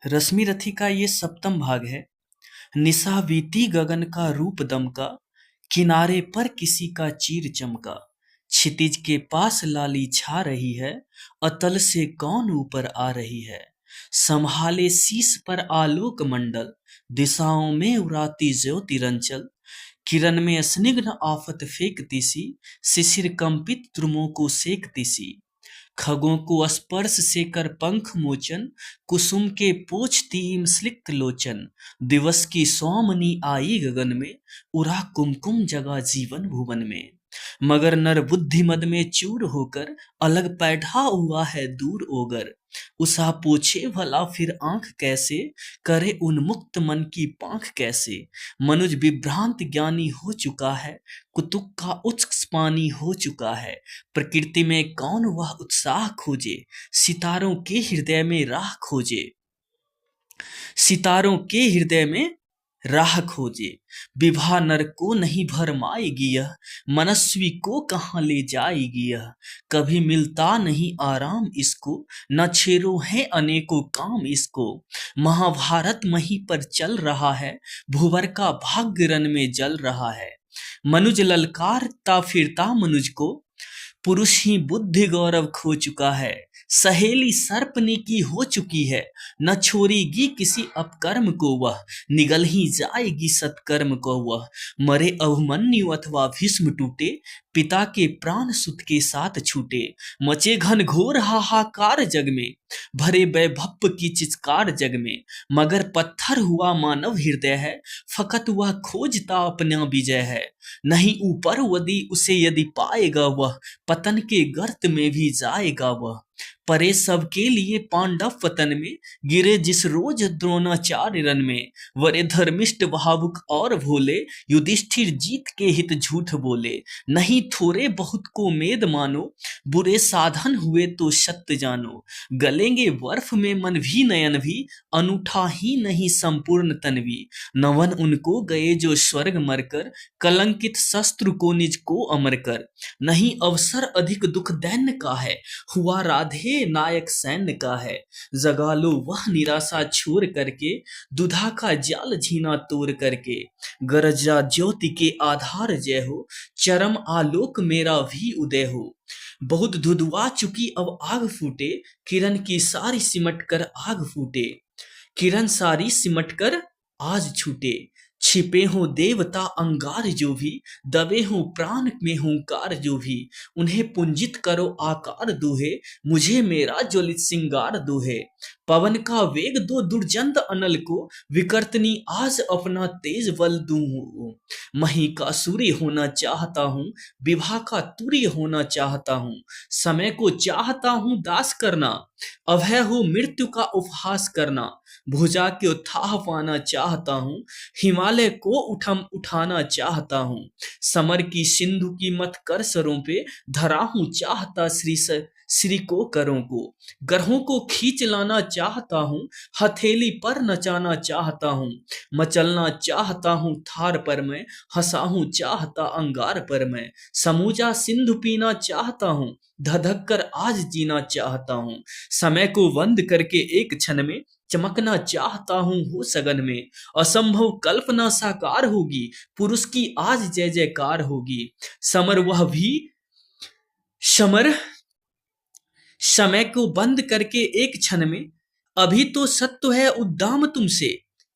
रश्मि रथी का ये सप्तम भाग है। निशा बीती गगन का रूप दमका, किनारे पर किसी का चीर चमका। क्षितिज के पास लाली छा रही है, अतल से कौन ऊपर आ रही है। संभाले शीश पर आलोक मंडल, दिशाओं में उड़ाती ज्योति रंचल। किरण में स्निग्ध आफत फेंकती सी, शिशिर कंपित द्रुमों को सेकती सी। खगों को स्पर्श से कर पंख मोचन, कुसुम के पोंछती स्लिग्ध लोचन। दिवस की सौमनी आई गगन में, उड़ा कुमकुम जगा जीवन भुवन में। मगर नर बुद्धि मद में चूर होकर, अलग पैठा हुआ है दूर ओगर। उषा पूछे भला फिर आंख कैसे, करे उन्मुक्त मन की पांख कैसे। मनुज विभ्रांत ज्ञानी हो चुका है, कुतुक का उत्कर्ष पानी हो चुका है। प्रकृति में कौन वह उत्साह खोजे, सितारों के हृदय में राह खोजे। सितारों के हृदय में राह खोजे। विभा नर को नहीं भरमाएगी यह, मनस्वी को कहाँ ले जाएगी यह। कभी मिलता नहीं आराम इसको, न छेड़ो है अनेकों काम इसको। महाभारत मही पर चल रहा है, भूवर का भाग्य रन में जल रहा है। मनुज ललकारता फिरता मनुज को, पुरुष ही बुद्धि गौरव खो चुका है। सहेली सर्पनी की हो चुकी है, न छोड़ेगी किसी अपकर्म को वह। निगल ही जाएगी सत्कर्म को वह। मरे अभिमन्यु अथवा भीष्म टूटे, पिता के प्राण सुत के साथ छूटे। मचे घन घोर हाहाकार जग में, भरे वैभव की चित्कार जग में। मगर पत्थर हुआ मानव हृदय है, फकत वह खोजता अपना विजय है। नहीं ऊपर यदि उसे यदि पाएगा वह, पतन के गर्त में भी जाएगा वह। परे सबके लिए पांडव पतन में, गिरे जिस रोज द्रोणाचार्य रन में। वरे धर्मिष्ठ भावुक और भोले, युधिष्ठिर जीत के हित झूठ बोले। नहीं थोड़े बहुत को मेद मानो, बुरे साधन हुए तो सत्य जानो। गलेंगे बर्फ में मन भी नयन भी, अनूठा ही नहीं संपूर्ण तन भी। नवन उनको गए जो स्वर्ग मरकर, कलंकित शस्त्र को निज को अमर कर। नहीं अवसर अधिक दुख दैन्य का है, हुआ राधे नायक सैन्य का है। जगा लो वह निराशा छोड़ करके, दुधा का जाल झीना तोड़ करके। गरजा ज्योति के आधार जय हो, चरम आलोक मेरा भी उदय हो। बहुत धुधुआ चुकी अब आग फूटे, किरण की सारी सिमट कर आग फूटे। किरण सारी सिमट कर आज छूटे। छिपे हों देवता अंगार जो भी, दबे हों प्राण में हुंकार जो भी। उन्हें पुंजित करो आकार दूहे, मुझे मेरा ज्वलित सिंगार दूहे। पवन का वेग दो दुर्जंत अनल को, विकर्तनी आज अपना तेज बल दूं। मही का सूर्य होना चाहता हूँ, विभा का तुर्य होना चाहता हूँ। समय को चाहता हूँ दास करना, अभय हो मृत्यु का उपहास करना। भुजा के उत्थाह पाना चाहता हूँ, हिमालय को उठाना चाहता हूँ। समर की सिंधु की मत कर सरों पे, धरा हूँ चाहता श्री को करों को। ग्रहों को खींच लाना चाहता हूँ, हथेली पर नचाना चाहता हूँ। मचलना चाहता हूँ थार पर मैं, हंसा हूँ चाहता अंगार पर मैं। समूचा सिंधु पीना चाहता हूँ, धधक कर आज जीना चाहता हूँ। समय को बंद करके एक क्षण में, चमकना चाहता हूँ हो सगन में। असंभव कल्पना साकार होगी, पुरुष की आज जय जयकार होगी। समर वह भी समर समय को बंद करके एक क्षण में, अभी तो सत्य है उद्दाम तुमसे,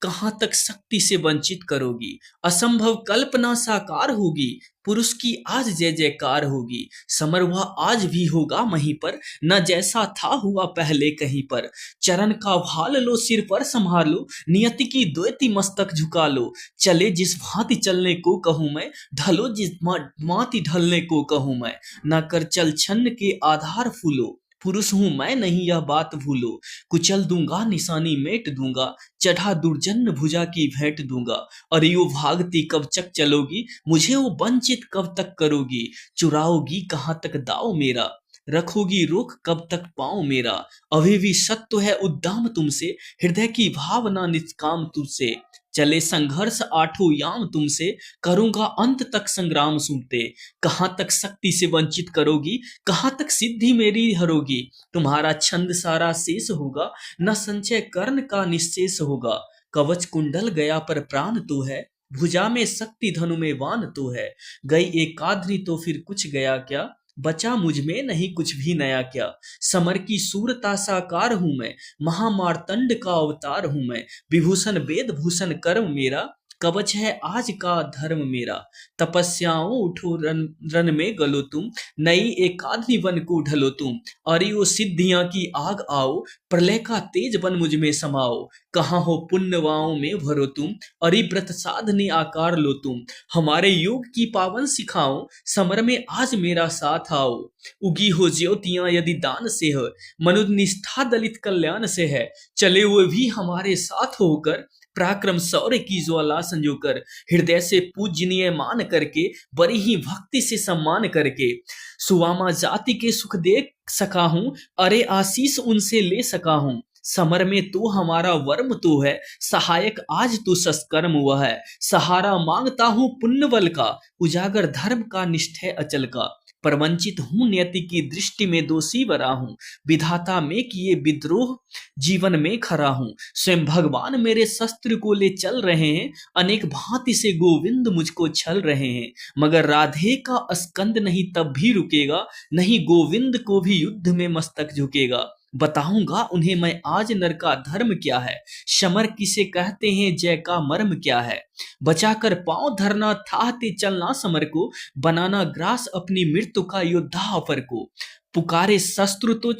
कहां तक शक्ति से वंचित करोगी। असंभव कल्पना साकार होगी, पुरुष की आज जय जयकार होगी। समर वह आज भी होगा वहीं पर, न जैसा था हुआ पहले कहीं पर। चरण का भाल लो सिर पर संभालो, नियति की द्वैती मस्तक झुका लो। चले जिस भांति चलने को कहूं मैं, ढलो जिस भांति ढलने को कहूं मैं। न कर चल छन्न के आधार फूलो, पुरुष हूं मैं नहीं यह बात भूलो। कुचल दूंगा निशानी मेट दूंगा, चढ़ा दुर्जन भुजा की भेंट दूंगा। और यो भागती कब तक चलोगी, मुझे वो वंचित कब तक करोगी। चुराओगी कहाँ तक दाव मेरा, रखोगी रोक कब तक पाँव मेरा। अभी भी सत्य है उद्दाम तुमसे, हृदय की भावना निष्काम तुझसे। चले संघर्ष आठों याम तुमसे, करूंगा अंत तक संग्राम सुनते। कहाँ तक शक्ति से वंचित करोगी, कहाँ तक सिद्धि मेरी हरोगी। तुम्हारा छंद सारा शेष होगा, न संचय कर्ण का निश्शेष होगा। कवच कुंडल गया पर प्राण तो है, भुजा में शक्ति धनु में बाण तो है। गई एक आधरी तो फिर कुछ गया क्या, बचा मुझ में नहीं कुछ भी नया क्या। समर की सूरता साकार हूं मैं, महामार्तंड का अवतार हूं मैं। विभूषण वेद भूषण कर्म मेरा, कवच है आज का धर्म मेरा। तपस्याओं उठो रन रन में गलो तुम, नई एकाग्नि वन को ढलो तुम। अरियो सिद्धियां की आग आओ, प्रलय का तेज बन मुझ में समाओ। कहाँ हो पुण्यवाओं में भरो तुम, अरिव्रत साधने आकार लो तुम। हमारे योग की पावन सिखाओ, समर में आज मेरा साथ आओ। उगी हो ज्योतियां यदि दान से है, मनुज निष्ठा दलित कल्याण से है। चले हुए भी हमारे साथ होकर, पराक्रम शौर्य की ज्वाला संजोकर। हृदय से पूजनीय मान करके, बड़ी ही भक्ति से सम्मान करके। सुवामा जाति के सुख देख सका हूं, अरे आशीष उनसे ले सका हूं। समर में तो हमारा वर्म तो है, सहायक आज तो सत्कर्म हुआ है। सहारा मांगता हूं पुण्य बल का, उजागर धर्म का निष्ठय अचल का। पर वंचित हूं नियति की दृष्टि में दोषी बरा हूं, विधाता में किए विद्रोह जीवन में खरा हूं। स्वयं भगवान मेरे शस्त्र को ले चल रहे हैं, अनेक भांति से गोविंद मुझको छल रहे हैं। मगर राधे का स्कंद नहीं तब भी रुकेगा, नहीं गोविंद को भी युद्ध में मस्तक झुकेगा। बताऊंगा उन्हें मैं आज नर का धर्म क्या है, समर किसे कहते हैं जय का मर्म क्या है। बचाकर पांव धरना थाहते चलना समर को, बनाना ग्रास अपनी मृत्यु का योद्धा अपर को। पुकारे शस्त्र तो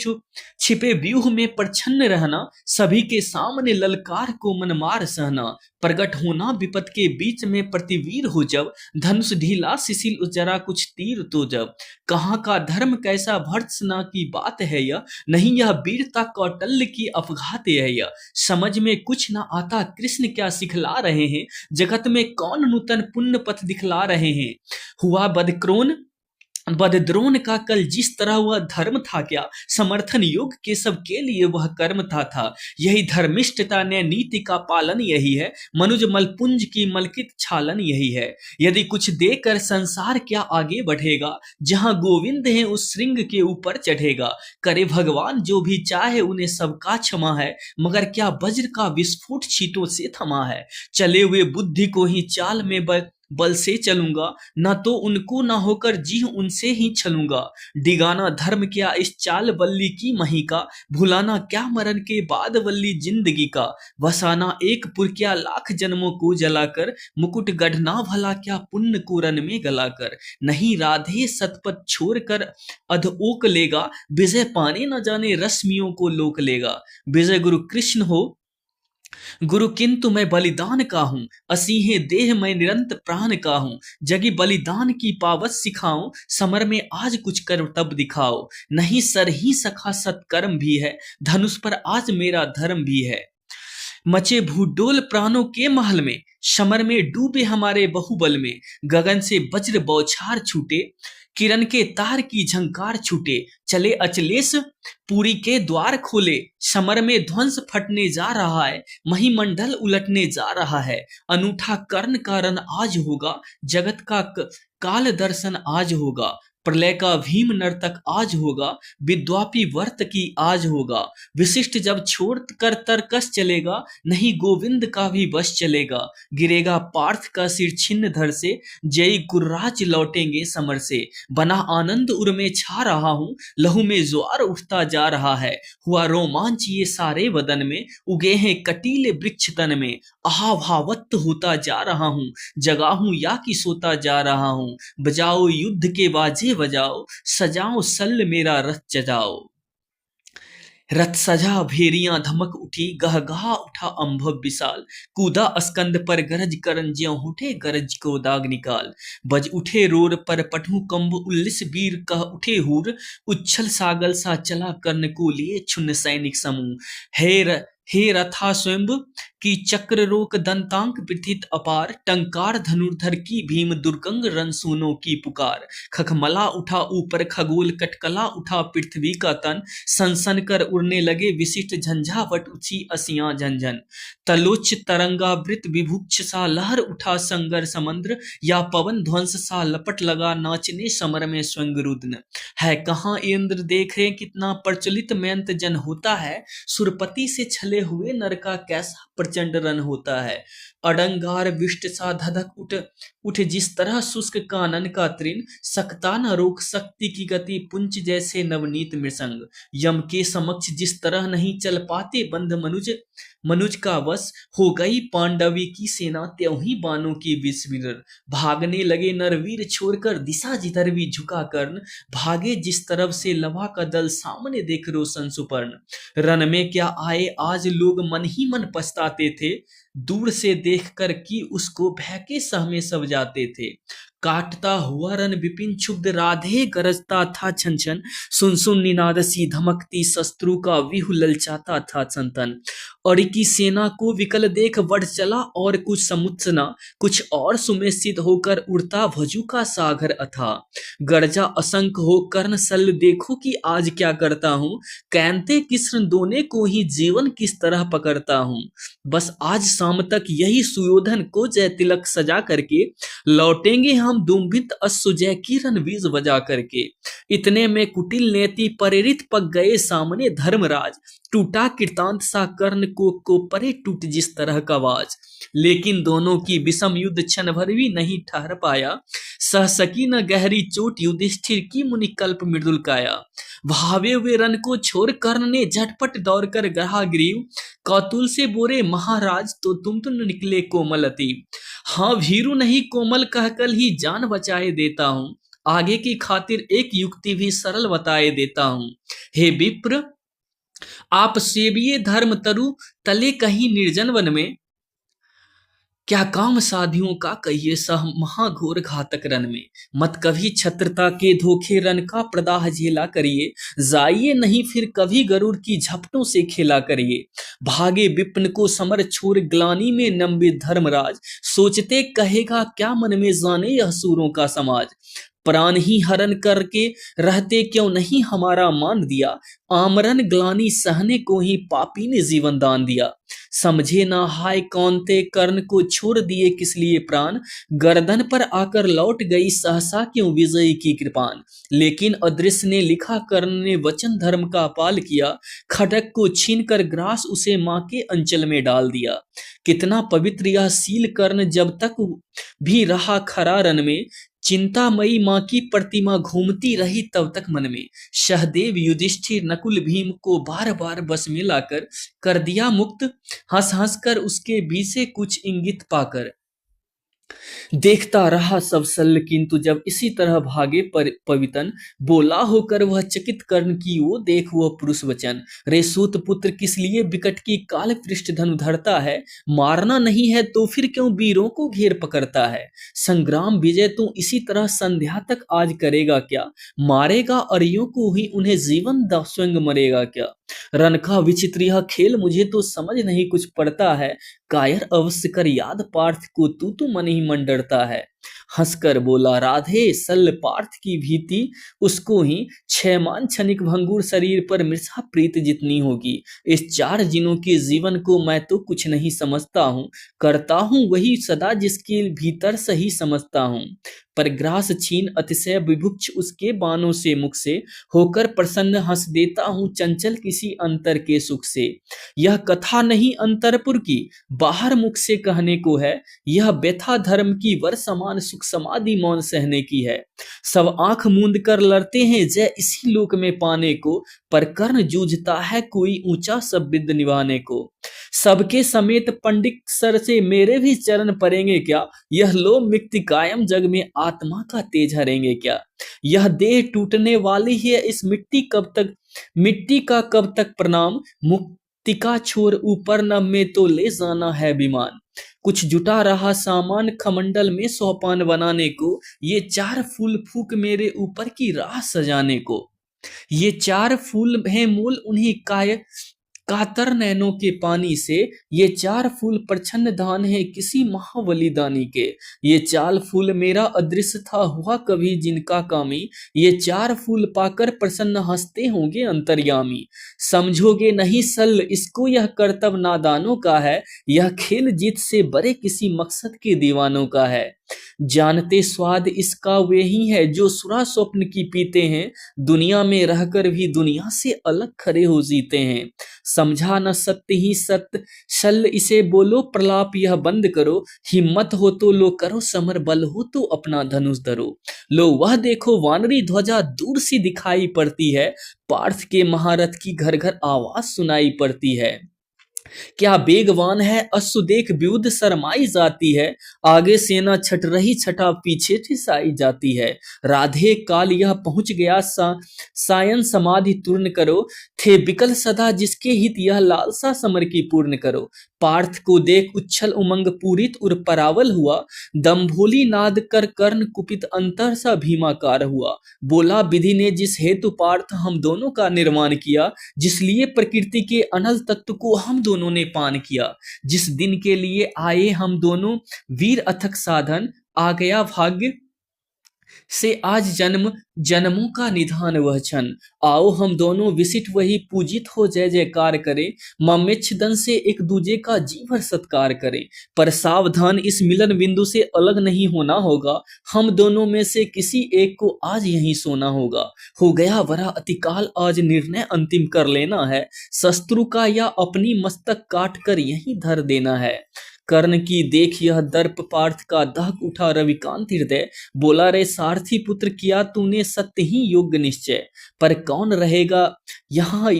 छिपे व्यूह में प्रछन्न रहना, सभी के सामने ललकार को मन मार सहना। प्रगट होना विपत के बीच में प्रतिवीर हो जब, धनुष ढीला शिशिल जरा कुछ तीर तो जब। कहाँ का धर्म कैसा भर्त्सना की बात है यह, नहीं यह वीरता कौटल्य की अफघात है यह। समझ में कुछ ना आता कृष्ण क्या सिखला रहे हैं, जगत में कौन नूतन पुण्य पथ दिखला रहे हैं। हुआ बदद्रोण का कल जिस तरह वह धर्म था क्या, समर्थन योग के सबके लिए वह कर्म था। यही धर्मिष्ठता ने नीति का पालन यही है, मनुज मलपुंज की मलकित छालन यही है। यदि कुछ देकर संसार क्या आगे बढ़ेगा, जहां गोविंद है उस श्रृंग के ऊपर चढ़ेगा। करे भगवान जो भी चाहे उन्हें सबका क्षमा है, मगर क्या वज्र का विस्फोट छींटों से थमा है। चले हुए बुद्धि को ही चाल में बल से चलूंगा, न तो उनको न होकर जी उनसे ही छलूंगा। डिगाना धर्म क्या इस चाल बल्ली की मही का, भुलाना क्या मरण के बाद वल्ली जिंदगी का। वसाना एक पुर क्या लाख जन्मों को जलाकर, मुकुट गढ़ना भला क्या पुण्य को रन में गलाकर। नहीं राधे सतपथ छोड़कर अधोक लेगा, विजय पाने न जाने रश्मियों को लोक लेगा। विजय गुरु कृष्ण हो गुरु किंतु मैं बलिदान का हूँ, असीहे देह मैं निरंतर प्राण का हूँ। जगी बलिदान की पावत सिखाऊं, समर में आज कुछ कर तब दिखाओ। नहीं सर ही सखा सत्कर्म भी है, धनुष पर आज मेरा धर्म भी है। मचे भूडोल प्राणों के महल में, समर में डूबे हमारे बहुबल में। गगन से वज्र बौछार छूटे, किरण के तार की झंकार छूटे। चले अचलेश पुरी के द्वार खोले, समर में ध्वंस फटने जा रहा है, महिमंडल उलटने जा रहा है। अनूठा कर्ण का रन आज होगा, जगत का काल दर्शन आज होगा। प्रलय का भीम नर्तक आज होगा, विद्वापी वर्त की आज होगा। विशिष्ट जब छोड़ कर तरकस चलेगा, नहीं गोविंद का भी बस चलेगा। गिरेगा पार्थ का सिर छिन्न धड़ से, जय गुर्राज लौटेंगे समर से। बना आनंद उर में छा रहा हूँ, लहू में ज्वार उठता जा रहा है। हुआ रोमांच ये सारे बदन में, उगे हैं कटीले वृक्ष तन में। आभावत होता जा रहा हूँ, जगा हूँ या कि सोता जा रहा हूँ। बजाओ युद्ध के बाजे बजाओ, सजाओ सल्ल मेरा रथ सजाओ। रथ सजा भेरियां धमक उठी, गह गहा उठा अम्भव विशाल। कूदा स्कंद पर गरज करन ज्यों उठे गरज को दाग निकाल। बज उठे रोर पर पठू कंब उल्लिस वीर कह उठे हूर। उच्छल सागल सा चला कर्ण को लिए छुन्न सैनिक समूह। हे रथा स्वयं कि चक्र रोक दंतांक प्रथित अपार, टंकार धनुर्धर की भीम दुर्गंग रणसूनों की पुकार। खखमला उठा ऊपर खगोल, कटकला उठा पृथ्वी का तन, सनसन कर उड़ने लगे विशिष्ट झंझावट उठी असियां झंझन। तलोच्च तरंगावृत विभुक्ष सा लहर उठा संगर समुद्र, या पवन ध्वंस सा लपट लगा नाचने समर में स्वयं रुद्न। है कहाँ इंद्र देखे कितना प्रचलित मयंत जन होता है, सुरपति से छले हुए नर का कैसा प्रचंड रन होता है। अडंगार विष्ट सा धधक उठ उठ जिस तरह शुष्क कानन का तृण, सकता न रोक शक्ति की गति पुंज जैसे नवनीत मृसंग। यम के समक्ष जिस तरह नहीं चल पाते बंध मनुज, मनुज का वश हो गई पांडवी की सेना त्यों ही बाणों की विस्मिर। भागने लगे नरवीर छोड़कर दिशा जिधर भी झुका कर्ण, भागे जिस तरफ से लवा का दल सामने देख रोशन सुपर्ण। रन में क्या आए आज लोग मन ही मन पछताते थे, दूर से देखकर कि उसको भय के सहमे सब जाते थे। काटता हुआ रन विपिन क्षुब्ध राधे गरजता था छन छन, सुन सुन निनाद सी धमकती शत्रु का व्यूह ललचाता था संतन। और की सेना को विकल देख बढ़ चला और कुछ समुत्सना, कुछ और सुमेषित होकर उड़ता भजू का सागर अथा। गर्जा असंख हो कर्ण शल्य देखो कि आज क्या करता हूँ, कैंते कृष्ण दोने को ही जीवन किस तरह पकड़ता हूँ। बस आज शाम तक यही सुयोधन को जय तिलक सजा करके लौटेंगे हम दुम्भित अश्वजय की रणवीज बजा करके। इतने में कुटिल नेति प्रेरित पक गए सामने धर्मराज, टूटा कृतांत सा कर्ण को परे टूट जिस तरह का आवाज। लेकिन दोनों की विषम युद्ध क्षण भर भी नहीं ठहर पाया, सह सकी न गहरी चोट युधिष्ठिर की मुनिकल्प मृदुल काया। भावे हुए रन को छोड़ कर्ण ने झटपट दौड़कर गढ़ा ग्रीव, कौतूल से बोले महाराज तुम तो निकले कोमल अति। हाँ भीरु नहीं कोमल कहकर ही जान बचाए देता हूँ, आगे की खातिर एक युक्ति भी सरल बताए देता हूँ। हे विप्र आप सेविये धर्म तरु तले कहीं निर्जन वन में, क्या काम साधियों का कहिए सह महाघोर घातक रन में। मत कभी छत्रता के धोखे रन का प्रदाह झेला करिए, जाइए नहीं फिर कभी गरुड़ की झपटों से खेला करिए। भागे विपिन को समर छोड़ ग्लानी में नम्बे धर्मराज, सोचते कहेगा क्या मन में जाने यह सूरों का समाज। प्राण ही हरण करके रहते क्यों नहीं हमारा मान दिया, आमरन ग्लानी सहने को ही पापी ने जीवन दान दिया। समझे ना हाय कौनते कर्ण को छोड़ दिए किस लिए प्राण, गर्दन पर आकर लौट गई सहसा क्यों विजयी की कृपान। लेकिन अदृश्य ने लिखा कर्ण ने वचन धर्म का पाल किया, खटक को छीनकर ग्रास उसे मां के अंचल में डाल दिया। कितना पवित्र यह सील कर्ण जब तक भी रहा खरा रन में, चिंतामयी मां की प्रतिमा घूमती रही तब तक मन में। सहदेव युधिष्ठिर नकुल भीम को बार बार बस में लाकर कर दिया मुक्त, हंस हंस कर उसके बीच से कुछ इंगित पाकर। देखता रहा सब सल किंतु जब इसी तरह भागे पवितन, बोला होकर वह चकित कर्ण की वो देख वह पुरुष वचन। रे सूत पुत्र किस लिए विकट की काल पृष्ठ धनु धरता है, मारना नहीं है तो फिर क्यों वीरों को घेर पकड़ता है। संग्राम विजय तू इसी तरह संध्या तक आज करेगा क्या, मारेगा अरियों को ही उन्हें जीवन दा स्वयं मरेगा क्या। रन का विचित्र यह खेल मुझे तो समझ नहीं कुछ पड़ता है, कायर अवश्य कर याद पार्थ को तू मन ही मन डरता है। हंसकर बोला राधे सल पार्थ की भीति उसको ही, क्षयमान क्षणिक भंगुर शरीर पर मृषा प्रीत जितनी होगी। इस चार जिनों के जीवन को मैं तो कुछ नहीं समझता हूँ, करता हूँ वही सदा जिसके भीतर सही समझता हूँ। पर ग्रास छीन अतिशय विभुक्ष उसके बाणों से मुख से, होकर प्रसन्न हंस देता हूँ चंचल किसी अंतर के सुख से। यह कथा नहीं अंतरपुर की बाहर मुख से कहने को है, यह व्यथा धर्म की वर समान सुख समाधि मौन सहने की है। सब आंख मूंद कर लड़ते हैं जय इसी लोक में पाने को, पर कर्ण जूझता है कोई ऊंचा सब विद्य निभाने को। सबके समेत पंडित सर से मेरे भी चरण पड़ेंगे क्या, यह लोभ मिक्ति कायम जग में आत्मा का तेज हरेंगे क्या। यह देह टूटने वाली है इस मिट्टी का कब तक प्रणाम, मुक्तिका छोर ऊपर न में तो ले जाना है विमान। कुछ जुटा रहा सामान खमंडल में सोपान बनाने को, ये चार फूल फूक मेरे ऊपर की राह सजाने को। ये चार फूल हैं मूल उन्हीं कातर नैनों के पानी से ये चार फूल प्रछन्न दान है किसी महाबली दानी के। ये चार फूल मेरा अदृश्य था हुआ कभी जिनका कामी, ये चार फूल पाकर प्रसन्न हंसते होंगे अंतर्यामी। समझोगे नहीं सल इसको यह करतब नादानों का है, यह खेल जीत से बड़े किसी मकसद के दीवानों का है। जानते स्वाद इसका वे ही है जो सुरा स्वप्न की पीते हैं, दुनिया में रहकर भी दुनिया से अलग खड़े हो जीते हैं। समझा न सत्य ही सत्य छल इसे बोलो प्रलाप यह बंद करो, हिम्मत हो तो लो करो समर बल हो तो अपना धनुष धरो। लो वह देखो वानरी ध्वजा दूर सी दिखाई पड़ती है, पार्थ के महारथ की घर घर आवाज सुनाई पड़ती है। क्या बेगवान है अश्व देख व्युध शरमाई जाती है, आगे सेना छट रही छठा पीछे ठिसाई जाती है। राधे काल यह पहुंच गया सायन समाधि पूर्ण करो, थे बिकल सदा जिसके हित यह लालसा समर की पूर्ण करो। पार्थ को देख उच्छल उमंग पूरित उर परावल हुआ, दम्भोली नाद कर कर्ण कुपित अंतर सा भीमाकार हुआ। बोला विधि ने जिस हेतु पार्थ हम दोनों का निर्माण किया, जिस लिए प्रकृति के अनल तत्व को हम दोनों ने पान किया, जिस दिन के लिए आए हम दोनों वीर अथक साधन, आ गया भाग्य से आज जन्म जन्मों का निधान वह क्षण। आओ हम दोनों विसिट वही पूजित हो जय जयकार करें, ममेच्छ दन से एक दूजे का जी भर सत्कार करें। पर सावधान इस मिलन बिंदु से अलग नहीं होना होगा, हम दोनों में से किसी एक को आज यहीं सोना होगा। हो गया वरा अतिकाल आज निर्णय अंतिम कर लेना है, शत्रु का या अपनी मस्तक काट कर यहीं धर देना है। कर्ण की देख यह दर्प पार्थ का दहक उठा रविकांत हृदय, बोला रे सारथी पुत्र किया तूने सत्य ही योग्य निश्चय, पर कौन रहेगा यहाँ